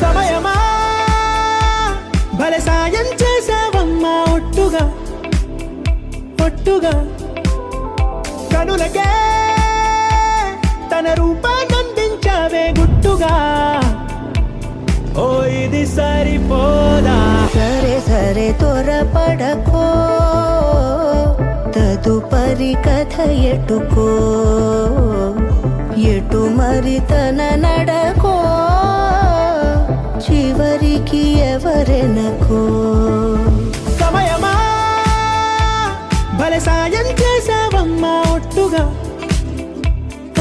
సమయమా భలే సాయం చేసావమ్మా ఒట్టుగా ఒట్టుగా కనులకే తన రూపాన్నందించావే గుట్టుగా ఓ ఇది సరిపోదా సరే సరే త్వరపడకో తదుపరి కథ ఎటుకో ఎటు మరి తన నడకో చివరికి ఎవరెనకో సమయమా భలే సాయం చేసావమ్మా ఒట్టుగా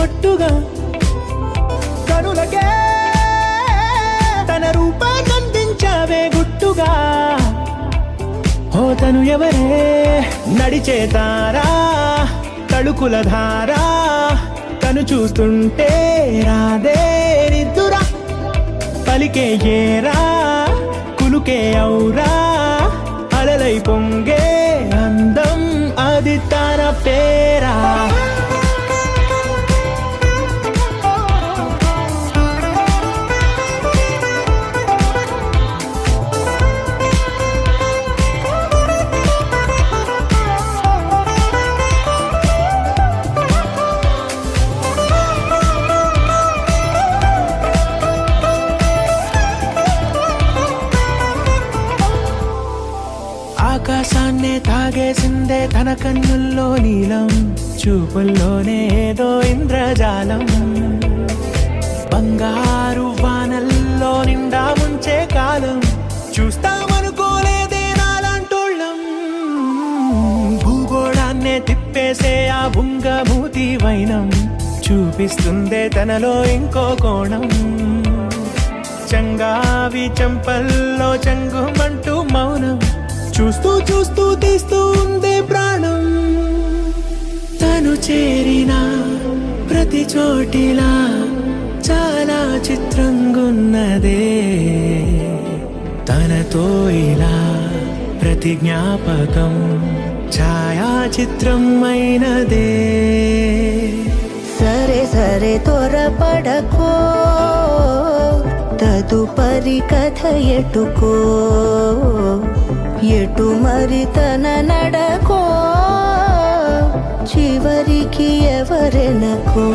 ఒట్టుగా కనులకే తన రూపాన్నందించావే గుట్టుగా ఓ తను ఎవరే నడిచే తారా తళుకుల ధారా తను చూస్తుంటే రాదే నిద్దురా పలికే ఏరా కులుకే ఔరా అలలై పొంగే అందం అది తన పేరా ఆకాశాన్నే తాగేసిందే తన కన్నుల్లో నీలం చూపుల్లోనే ఏదో ఇంద్రజాలం బంగారు వానల్లో నిండా ముంచే కాలం చూస్తామనుకోలేదే నాలాంటోళ్ళం భూగోళాన్నే తిప్పేసే ఆ బుంగమూతి వైనం చూపిస్తుందే తనలో ఇంకో కోణం చంగావి చెంపల్లో చంగుమంటూ మౌనం చూస్తూ చూస్తూ తీస్తూ ఉందే ప్రాణం తను చేరిన ప్రతి చోటిలా చాలా చిత్రంగున్నదే తనతో ఇలా ప్రతి జ్ఞాపకం ఛాయాచిత్రం అయినదే సరే సరే త్వరపడకో తదుపరి కథ ఎటుకో ఎటు మరి తన నడకో చివరికి ఎవరెనకో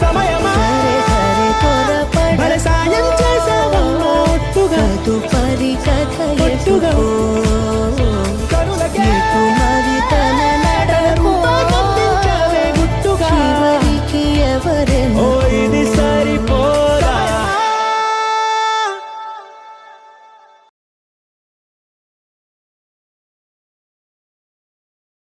సమయమా సరే సరే త్వరపడ భలే సాయం చేసావమ్మా ఒట్టుగా తదుపరి కథ ఒట్టుగా ఎటుకో